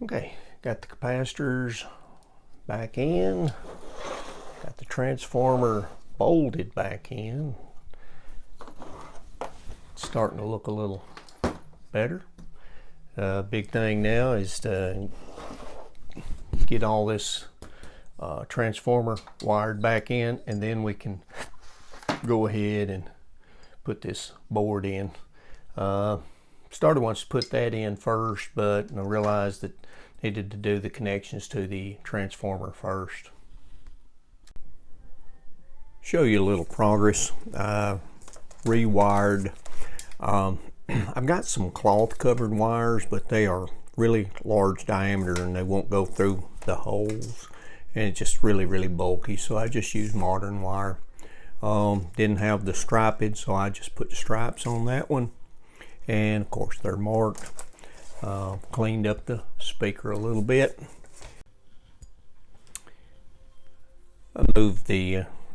Okay, got the capacitors back in, got the transformer bolted back in. It's starting to look a little better. Big thing now is to get all this transformer wired back in, and then we can go ahead and put this board in. Started wants to put that in first, but I realized that needed to do the connections to the transformer first. Show you a little progress. Rewired. I've got some cloth covered wires, but they are really large diameter and they won't go through the holes, and it's just really bulky, so I just use modern wire. Didn't have the striped, so I just put the stripes on that one, and of course they're marked. Cleaned up the speaker a little bit. I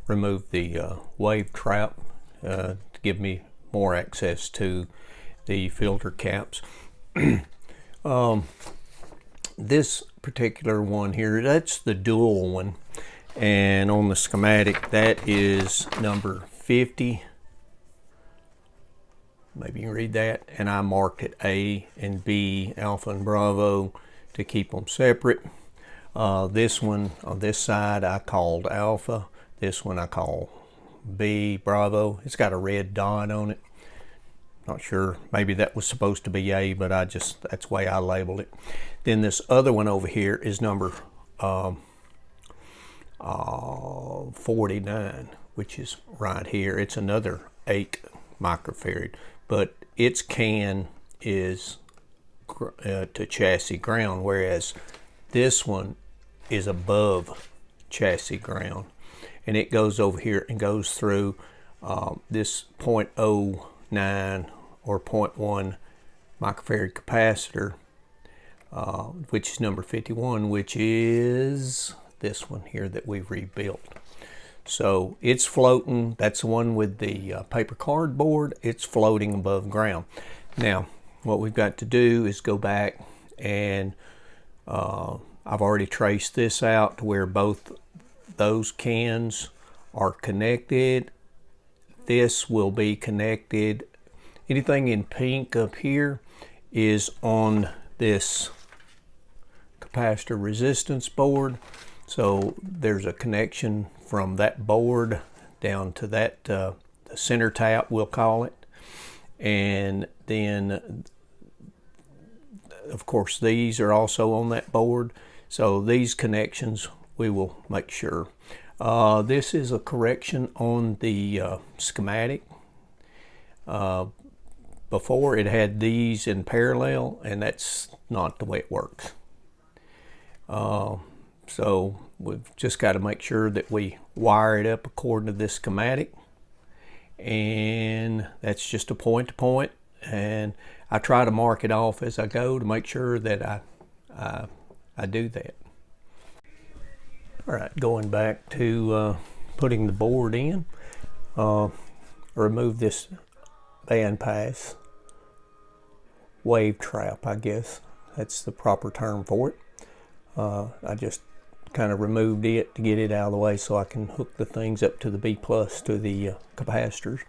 removed the wave trap to give me more access to the filter caps. This particular one here, that's the dual one, and on the schematic that is number 50. Maybe you can read that, and I marked it A and B, Alpha and Bravo, to keep them separate. This one on this side I called Alpha, this one I call B, Bravo. It's got a red dot on it. Not sure, maybe that was supposed to be A, but that's the way I labeled it. Then this other one over here is number 49, which is right here. It's another 8 microfarad, but its can is to chassis ground, whereas this one is above chassis ground, and it goes over here and goes through this 0.09 or 0.1 microfarad capacitor, which is number 51, which is this one here that we've rebuilt. So it's floating. That's the one with the paper cardboard. It's floating above ground. Now what we've got to do is go back, and I've already traced this out to where both those cans are connected. This will be connected. Anything in pink up here is on this capacitor resistance board. So there's a connection from that board down to that the center tap, we'll call it. And then of course these are also on that board. So these connections we will make sure. This is a correction on the schematic. Before it had these in parallel, and that's not the way it works. So we've just got to make sure that we wire it up according to this schematic, and that's just a point to point, and I try to mark it off as I go to make sure that I do that. All right, going back to putting the board in, remove this bandpass wave trap, I guess that's the proper term for it. I just kind of removed it to get it out of the way so I can hook the things up to the B plus to the capacitors.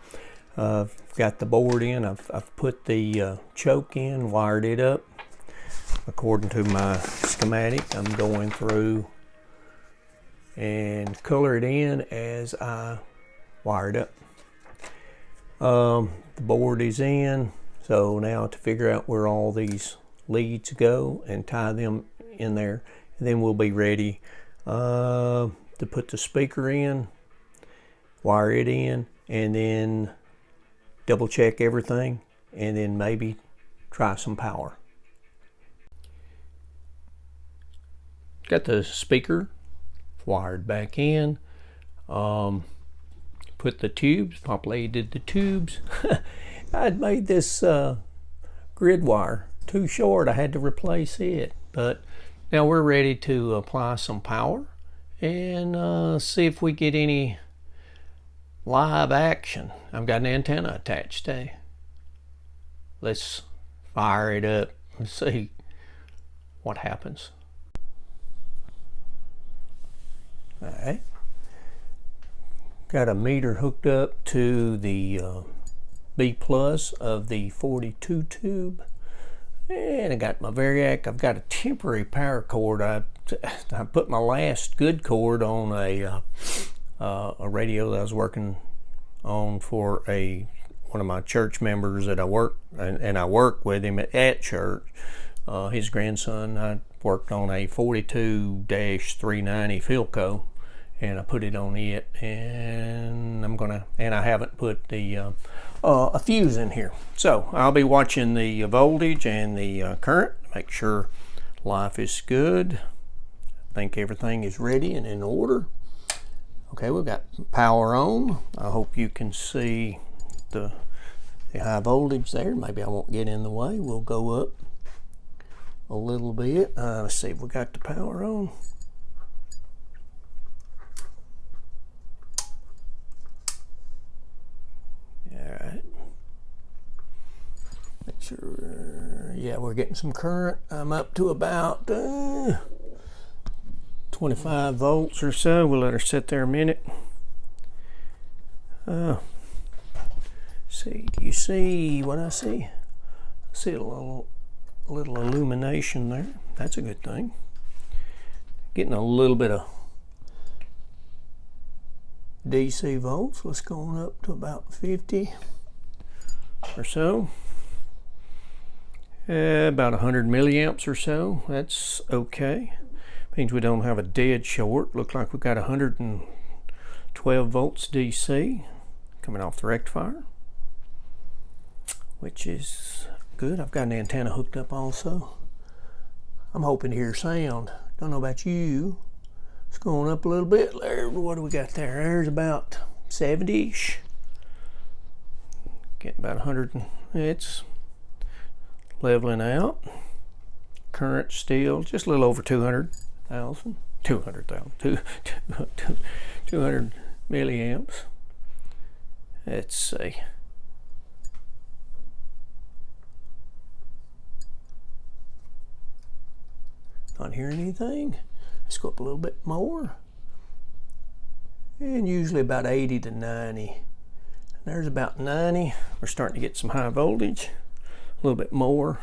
I've got the board in. I've put the choke in, wired it up according to my schematic. I'm going through and color it in as I wire it up. The board is in, so now to figure out where all these leads go and tie them in there, and then we'll be ready to put the speaker in, wire it in, and then double check everything, and then maybe try some power. Got the speaker wired back in. Put the tubes, populated the tubes. I'd made this grid wire too short. I had to replace it, but now we're ready to apply some power and see if we get any live action. I've got an antenna attached to. Let's fire it up and see what happens. All right. Got a meter hooked up to the B plus of the 42 tube, and I got my Variac. I've got a temporary power cord. I put my last good cord on a radio that I was working on for one of my church members that I work, and I work with him at church. His grandson. I worked on a 42-390 Philco, and I put it on it, and I haven't put the a fuse in here. So I'll be watching the voltage and the current, make sure life is good. I think everything is ready and in order. Okay, we've got power on. I hope you can see the high voltage there. Maybe I won't get in the way. We'll go up a little bit. Let's see if we got the power on. Alright. Make sure, yeah, we're getting some current. I'm up to about 25 volts or so. We'll let her sit there a minute. See, do you see what I see? I see a little illumination there. That's a good thing. Getting a little bit of DC volts. Let's go on up to about 50 or so. About 100 milliamps or so. That's okay. Means we don't have a dead short. Looks like we've got 112 volts DC coming off the rectifier, which is good. I've got an antenna hooked up also. I'm hoping to hear sound. Don't know about you. It's going up a little bit there. What do we got there? There's about 70-ish. Getting about 100. It's leveling out. Current still just a little over 200,000. 200 milliamps. Let's see. Not hearing anything. Let's go up a little bit more. And usually about 80 to 90. There's about 90. We're starting to get some high voltage. A little bit more.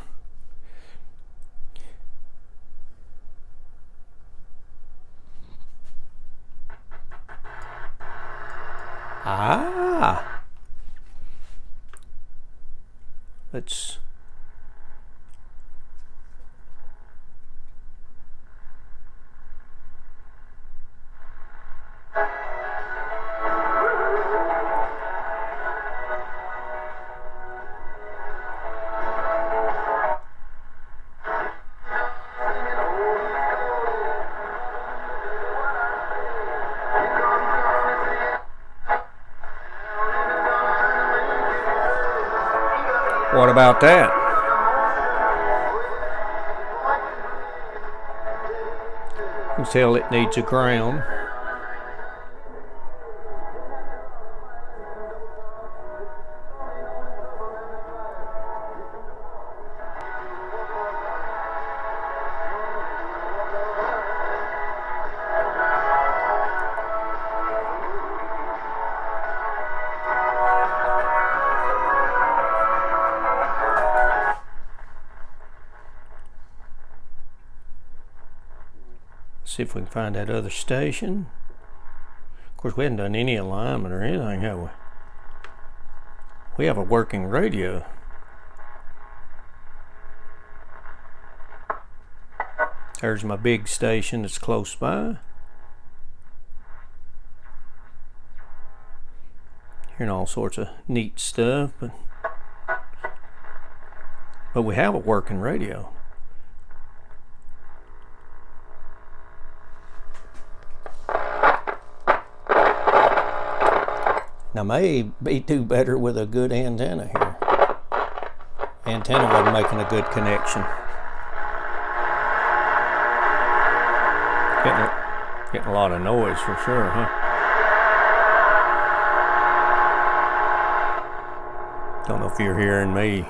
Let's What about that? You can tell it needs a ground. See if we can find that other station. Of course, we haven't done any alignment or anything, have we? We have a working radio. There's my big station that's close by. Hearing all sorts of neat stuff, but we have a working radio. Now, may be too better with a good antenna here. Antenna wasn't making a good connection. Getting a lot of noise for sure, huh? Don't know if you're hearing me.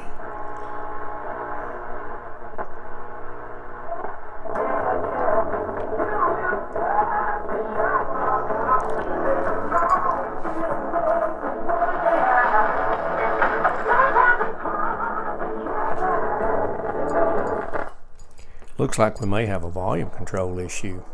Looks like we may have a volume control issue.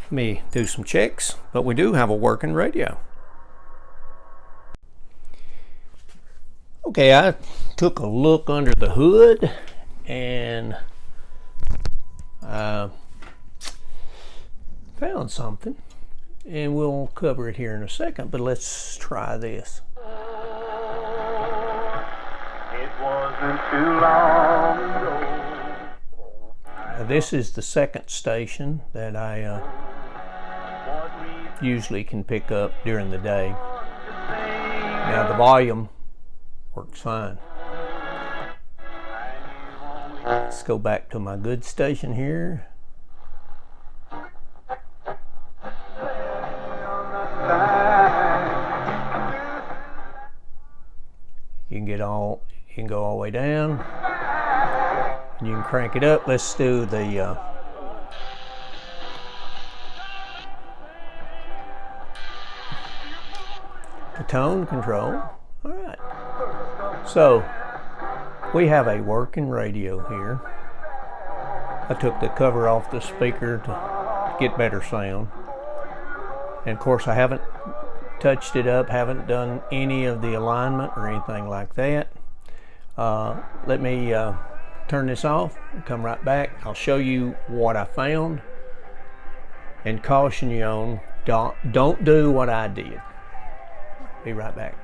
Let me do some checks, but we do have a working radio. Okay, I took a look under the hood and found something, and we'll cover it here in a second, but let's try this. It wasn't too long ago. This is the second station that I usually can pick up during the day. Now the volume works fine. Let's go back to my good station here. You can go all the way down. And you can crank it up. Let's do the tone control. All right. So we have a working radio here. I took the cover off the speaker to get better sound. And of course I haven't touched it up, haven't done any of the alignment or anything like that. Let me turn this off and come right back. I'll show you what I found and caution you on don't do what I did. Be right back.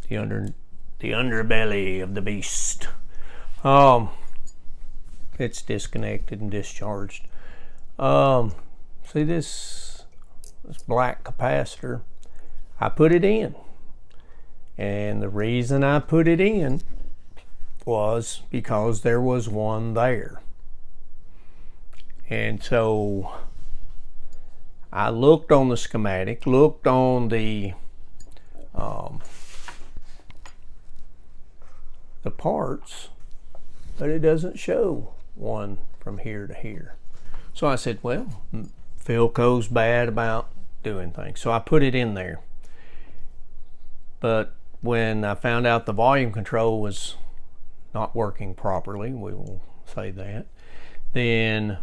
The underbelly of the beast. It's disconnected and discharged. See this black capacitor? I put it in, and the reason I put it in was because there was one there. And so I looked on the schematic, looked on the parts, but it doesn't show one from here to here. So I said, well, Philco's bad about doing things. So I put it in there. But when I found out the volume control was not working properly, we will say that, then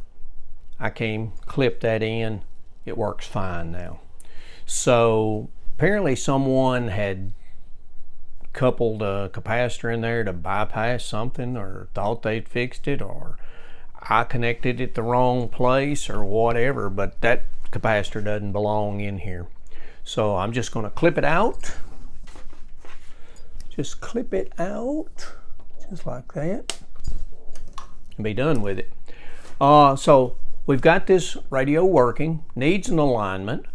I clipped that in. It works fine now. So apparently someone had coupled a capacitor in there to bypass something, or thought they'd fixed it, or I connected it the wrong place or whatever, but that capacitor doesn't belong in here. So I'm just going to clip it out. Just clip it out, just like that, and be done with it. So we've got this radio working, needs an alignment,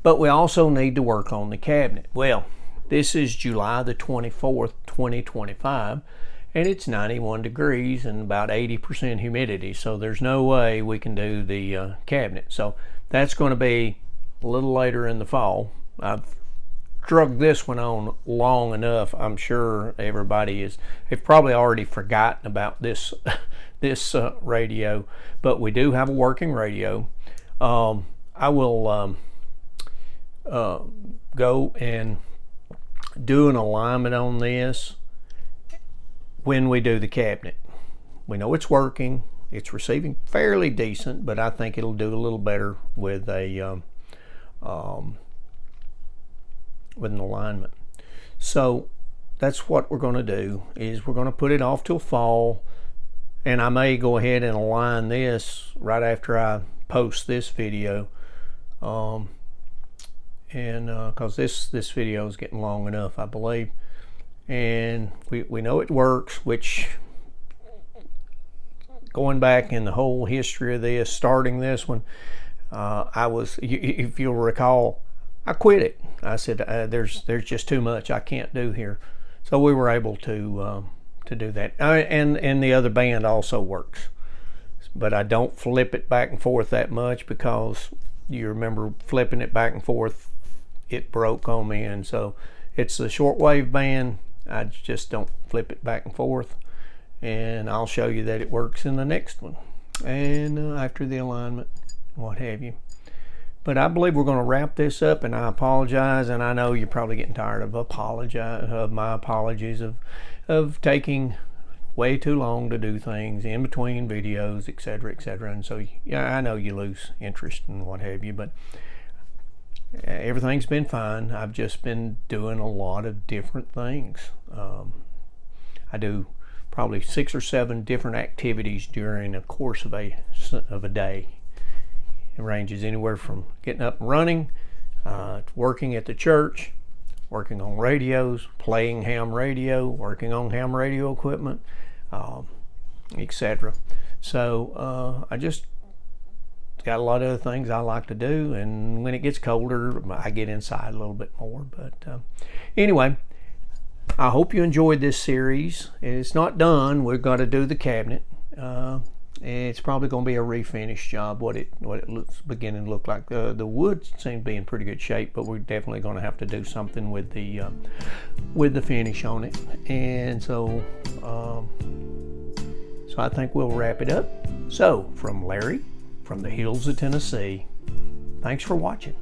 but we also need to work on the cabinet. Well, this is July the 24th, 2025, and it's 91 degrees and about 80% humidity, so there's no way we can do the cabinet. So that's going to be a little later in the fall. I've drug this one on long enough. I'm sure they've probably already forgotten about this radio, but we do have a working radio. I will go and do an alignment on this when we do the cabinet. We know it's working, it's receiving fairly decent, but I think it'll do a little better with an alignment. So that's what we're going to do, is we're going to put it off till fall, and I may go ahead and align this right after I post this video, and because this video is getting long enough, I believe, and we know it works, which, going back in the whole history of this, starting this one, if you'll recall, I quit it. I said, there's just too much I can't do here. So we were able to do that. And the other band also works, but I don't flip it back and forth that much, because you remember flipping it back and forth, it broke on me. And so it's the shortwave band. I just don't flip it back and forth, and I'll show you that it works in the next one, and after the alignment, what have you. But I believe we're going to wrap this up, and I apologize, and I know you're probably getting tired of my apologies of taking way too long to do things in between videos, etc., etc. And so, yeah, I know you lose interest and what have you, but everything's been fine. I've just been doing a lot of different things. I do probably 6 or 7 different activities during the course of a day. It ranges anywhere from getting up and running, working at the church, working on radios, playing ham radio, working on ham radio equipment, etc. So I just got a lot of other things I like to do, and when it gets colder, I get inside a little bit more. But anyway, I hope you enjoyed this series. It's not done. We've got to do the cabinet. It's probably going to be a refinish job, what it looks beginning to look like. The wood seems to be in pretty good shape, but we're definitely going to have to do something with the finish on it. And so I think we'll wrap it up. So from Larry, from the hills of Tennessee, thanks for watching.